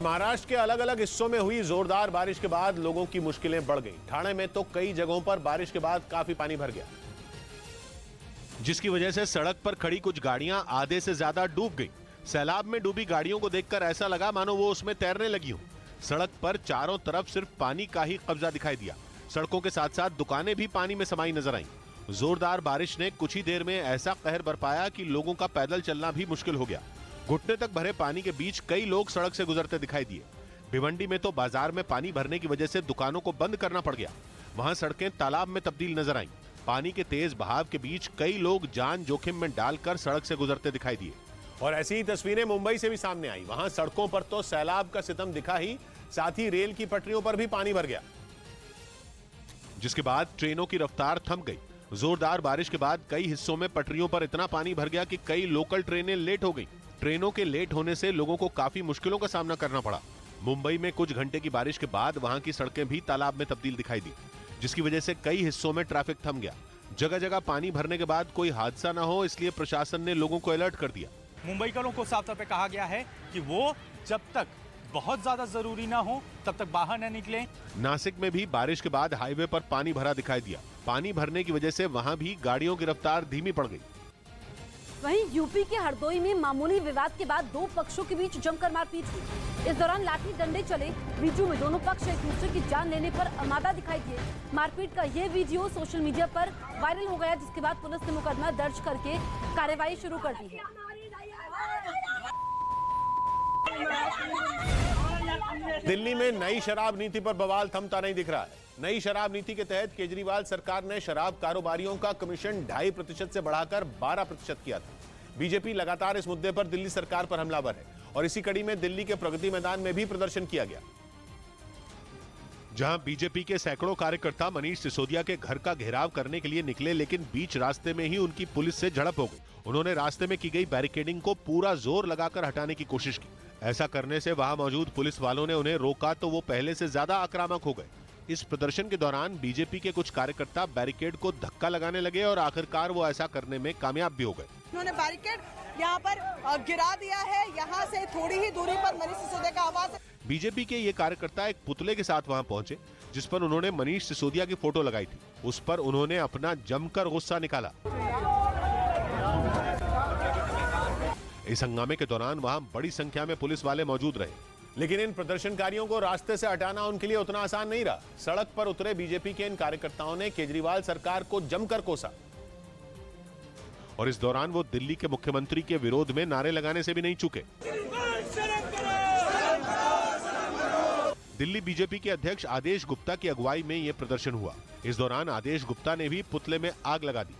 महाराष्ट्र के अलग अलग हिस्सों में हुई जोरदार बारिश के बाद लोगों की मुश्किलें बढ़ गई। ठाणे में तो कई जगहों पर बारिश के बाद काफी पानी भर गया, जिसकी वजह से सड़क पर खड़ी कुछ गाड़ियां आधे से ज्यादा डूब गई। सैलाब में डूबी गाड़ियों को देखकर ऐसा लगा मानो वो उसमें तैरने लगी हो। सड़क पर चारों तरफ सिर्फ पानी का ही कब्जा दिखाई दिया। सड़कों के साथ साथ दुकानें भी पानी में समाई नजर आईं। जोरदार बारिश ने कुछ ही देर में ऐसा कहर बरपाया कि लोगों का पैदल चलना भी मुश्किल हो गया। घुटने तक भरे पानी के बीच कई लोग सड़क से गुजरते दिखाई दिए। भिवंडी में तो बाजार में पानी भरने की वजह से दुकानों को बंद करना पड़ गया। वहां सड़कें तालाब में तब्दील नजर आईं। पानी के तेज बहाव के बीच कई लोग जान जोखिम में डालकर सड़क से गुजरते दिखाई दिए। और ऐसी ही तस्वीरें मुंबई से भी सामने आई। वहां सड़कों पर तो सैलाब का सितम दिखा ही, साथ ही रेल की पटरियों पर भी पानी भर गया, जिसके बाद ट्रेनों की रफ्तार थम गई। जोरदार बारिश के बाद कई हिस्सों में पटरियों पर इतना पानी भर गया कि कई लोकल ट्रेनें लेट हो गई। ट्रेनों के लेट होने से लोगों को काफी मुश्किलों का सामना करना पड़ा। मुंबई में कुछ घंटे की बारिश के बाद वहां की सड़कें भी तालाब में तब्दील दिखाई दी, जिसकी वजह से कई हिस्सों में ट्रैफिक थम गया। जगह जगह पानी भरने के बाद कोई हादसा न हो, इसलिए प्रशासन ने लोगों को अलर्ट कर दिया। मुंबई वालों को साफ तौर पे कहा गया है कि वो जब तक बहुत ज्यादा जरूरी ना हो तब तक बाहर न निकलें। नासिक में भी बारिश के बाद हाईवे पर पानी भरा दिखाई दिया। पानी भरने की वजह से वहां भी गाड़ियों की रफ्तार धीमी पड़ गई। वहीं यूपी के हरदोई में मामूली विवाद के बाद दो पक्षों के बीच जमकर मारपीट हुई। इस दौरान लाठी डंडे चले। वीडियो में दोनों पक्ष एक दूसरे की जान लेने पर आमादा दिखाई दिए। मारपीट का ये वीडियो सोशल मीडिया पर वायरल हो गया, जिसके बाद पुलिस ने मुकदमा दर्ज करके कार्रवाई शुरू कर दी है। दिल्ली में नई शराब नीति पर बवाल थमता नहीं दिख रहा है। नई शराब नीति के तहत केजरीवाल सरकार ने शराब कारोबारियों का कमीशन 2.5% से बढ़ाकर 12% किया था। बीजेपी लगातार इस मुद्दे पर दिल्ली सरकार पर हमलावर है और इसी कड़ी में दिल्ली के प्रगति मैदान में भी प्रदर्शन किया गया, जहां बीजेपी के सैकड़ों कार्यकर्ता मनीष सिसोदिया के घर का घेराव करने के लिए निकले, लेकिन बीच रास्ते में ही उनकी पुलिस से झड़प हो गई। उन्होंने रास्ते में की गई बैरिकेडिंग को पूरा जोर लगाकर हटाने की कोशिश की। ऐसा करने से वहां मौजूद पुलिस वालों ने उन्हें रोका तो वो पहले से ज्यादा आक्रामक हो गए। इस प्रदर्शन के दौरान बीजेपी के कुछ कार्यकर्ता बैरिकेड को धक्का लगाने लगे और आखिरकार वो ऐसा करने में कामयाब भी हो गए। उन्होंने बैरिकेड यहाँ पर गिरा दिया है। यहाँ से थोड़ी ही दूरी पर मनीष सिसोदिया का आवाज है। बीजेपी के ये कार्यकर्ता एक पुतले के साथ वहां पहुंचे, जिस पर उन्होंने मनीष सिसोदिया की फोटो लगाई थी। उस पर उन्होंने अपना जमकर गुस्सा निकाला। इस हंगामे के दौरान वहां बड़ी संख्या में पुलिस वाले मौजूद रहे, लेकिन इन प्रदर्शनकारियों को रास्ते से हटाना उनके लिए उतना आसान नहीं रहा। सड़क पर उतरे बीजेपी के इन कार्यकर्ताओं ने केजरीवाल सरकार को जमकर कोसा और इस दौरान वो दिल्ली के मुख्यमंत्री के विरोध में नारे लगाने से भी नहीं चूके। दिल्ली बीजेपी के अध्यक्ष आदेश गुप्ता की अगुवाई में यह प्रदर्शन हुआ। इस दौरान आदेश गुप्ता ने भी पुतले में आग लगा दी।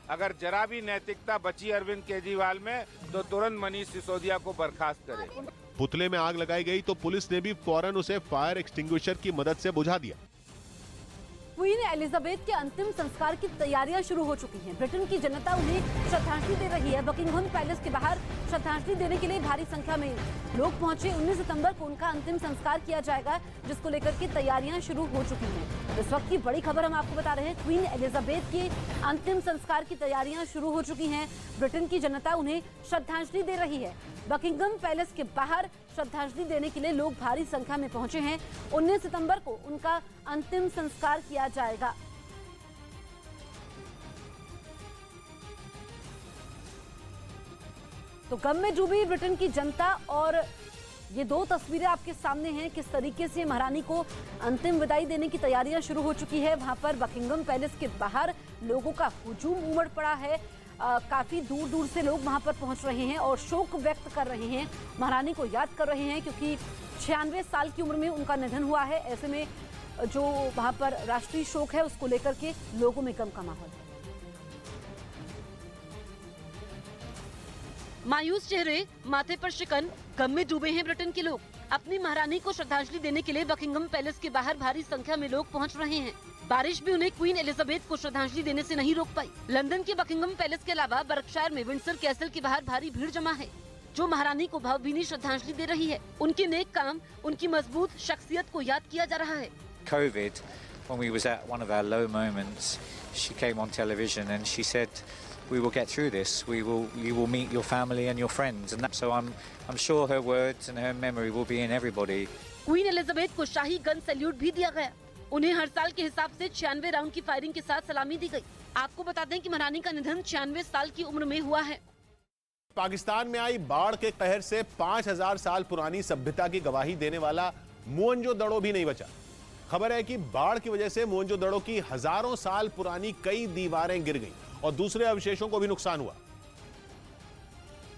अगर जरा भी नैतिकता बची अरविंद केजरीवाल में तो तुरंत मनीष सिसोदिया को बर्खास्त करे। पुतले में आग लगाई गई तो पुलिस ने भी फौरन उसे फायर एक्सटिंग्विशर की मदद से बुझा दिया। क्वीन एलिजाबेथ के अंतिम संस्कार की तैयारियां शुरू हो चुकी हैं। ब्रिटेन की जनता उन्हें श्रद्धांजलि दे रही है। बकिंघम पैलेस के बाहर श्रद्धांजलि देने के लिए भारी संख्या में लोग पहुंचे। 19 सितंबर को उनका अंतिम संस्कार किया जाएगा, जिसको लेकर के तैयारियां शुरू हो चुकी हैं। इस वक्त की बड़ी खबर हम आपको बता रहे हैं। क्वीन एलिजाबेथ के अंतिम संस्कार की तैयारियां शुरू हो चुकी हैं। ब्रिटेन की जनता उन्हें श्रद्धांजलि दे रही है। बकिंघम पैलेस के बाहर श्रद्धांजलि देने के लिए लोग भारी संख्या में पहुंचे हैं। 19 सितंबर को उनका अंतिम संस्कार किया जाएगा। तो गम में डूबी ब्रिटेन की जनता और ये दो तस्वीरें आपके सामने हैं। किस तरीके से महारानी को अंतिम विदाई देने की तैयारियां शुरू हो चुकी है। वहां पर बकिंघम पैलेस के बाहर लोगों का हुजूम उमड़ पड़ा है। काफी दूर दूर से लोग वहां पर पहुंच रहे हैं और शोक व्यक्त कर रहे हैं, महारानी को याद कर रहे हैं, क्योंकि 96 साल की उम्र में उनका निधन हुआ है। ऐसे में जो वहां पर राष्ट्रीय शोक है उसको लेकर के लोगों में गम का माहौल है। मायूस चेहरे, माथे पर शिकन, गम में डूबे हैं ब्रिटेन के लोग। अपनी महारानी को श्रद्धांजलि देने के लिए बकिंघम पैलेस के बाहर भारी संख्या में लोग पहुंच रहे हैं। बारिश भी उन्हें क्वीन एलिजाबेथ को श्रद्धांजलि देने से नहीं रोक पाई। लंदन के बकिंघम पैलेस के अलावा बर्कशायर में विंडसर कैसल के बाहर भारी भीड़ जमा है, जो महारानी को भावभीनी श्रद्धांजलि दे रही है। उनके नेक काम, उनकी मजबूत शख्सियत को याद किया जा रहा है। COVID, when we was at one of our low moments, she came on television and she said, we will get through this. You will meet your family and your friends, and so I'm sure her words and her memory will be in everybody. Queen Elizabeth को शाही gun salute भी दिया गया। उन्हें हर साल के हिसाब से 96 round की फायरिंग के साथ सलामी दी गई। आपको बता दें कि महारानी का निधन 96 साल की उम्र में हुआ है। पाकिस्तान में आई बाढ़ के कहर से 5000 साल पुरानी सभ्यता की गवाही देने वाला मोहनजोदड़ो भी नहीं बचा। खबर है कि बाढ़ की वजह से मोहनजोदड़ो की हजारों साल पुरानी कई दीवारें गिर गईं और दूसरे अवशेषों को भी नुकसान हुआ,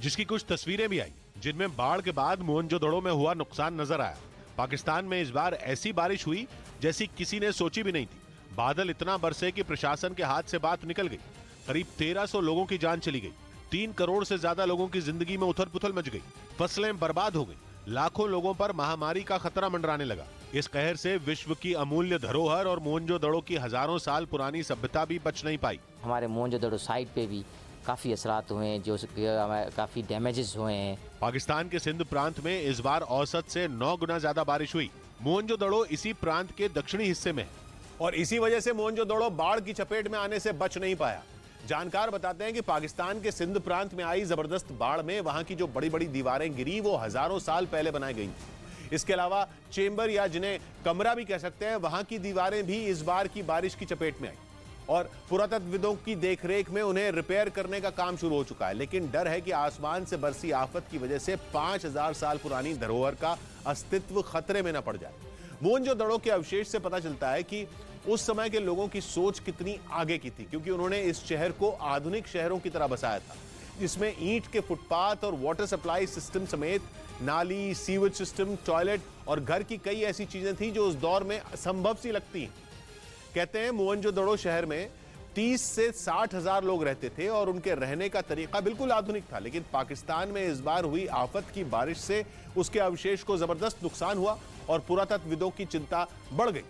जिसकी कुछ तस्वीरें भी आई जिनमें बाढ़ के बाद मोहनजोदड़ो में हुआ नुकसान नजर आया। पाकिस्तान में इस बार ऐसी बारिश हुई जैसी किसी ने सोची भी नहीं थी। बादल इतना बरसे कि प्रशासन के हाथ से बात निकल गई। करीब 1300 लोगों की जान चली गई। 3 करोड़ से ज्यादा लोगों की जिंदगी में उथल पुथल मच गई। फसलें बर्बाद हो गई। लाखों लोगों पर महामारी का खतरा मंडराने लगा। इस कहर से विश्व की अमूल्य धरोहर और मोहनजोदड़ो की हजारों साल पुरानी सभ्यता भी बच नहीं पाई। हमारे मोहनजोदड़ो साइट पे भी काफ़ी असरात हुए हैं, जो काफ़ी डैमेजेस हुए हैं। पाकिस्तान के सिंध प्रांत में इस बार औसत से 9 गुना ज्यादा बारिश हुई। मोहनजोदड़ो इसी प्रांत के दक्षिणी हिस्से में है और इसी वजह से मोहनजोदड़ो बाढ़ की चपेट में आने से बच नहीं पाया। जानकार बताते हैं कि पाकिस्तान के सिंध प्रांत में आई जबरदस्त बाढ़ में वहां की जो बड़ी बड़ी दीवारें गिरी वो हजारों साल पहले बनाई गई थी। इसके अलावा चेंबर या जिन्हें कमरा भी कह सकते हैं, वहां की दीवारें भी इस बार की बारिश की चपेट में आई और पुरातत्वविदों की देखरेख में उन्हें रिपेयर करने का काम शुरू हो चुका है। लेकिन डर है कि आसमान से बरसी आफत की वजह से 5000 साल पुरानी धरोहर का अस्तित्व खतरे में न पड़ जाए। मोहनजोदड़ो के अवशेष से पता चलता है कि उस समय के लोगों की सोच कितनी आगे की थी, क्योंकि उन्होंने इस शहर को आधुनिक शहरों की तरह बसाया था, जिसमें ईंट के फुटपाथ और वाटर सप्लाई सिस्टम समेत नाली, सीवेज सिस्टम, टॉयलेट और घर की कई ऐसी चीजें थी जो उस दौर में असंभव सी लगती हैं। कहते हैं मोहनजोदड़ो शहर में 30 से 60 हजार लोग रहते थे और उनके रहने का तरीका बिल्कुल आधुनिक था। लेकिन पाकिस्तान में इस बार हुई आफत की बारिश से उसके अवशेष को जबरदस्त नुकसान हुआ और पुरातत्वविदों की चिंता बढ़ गई।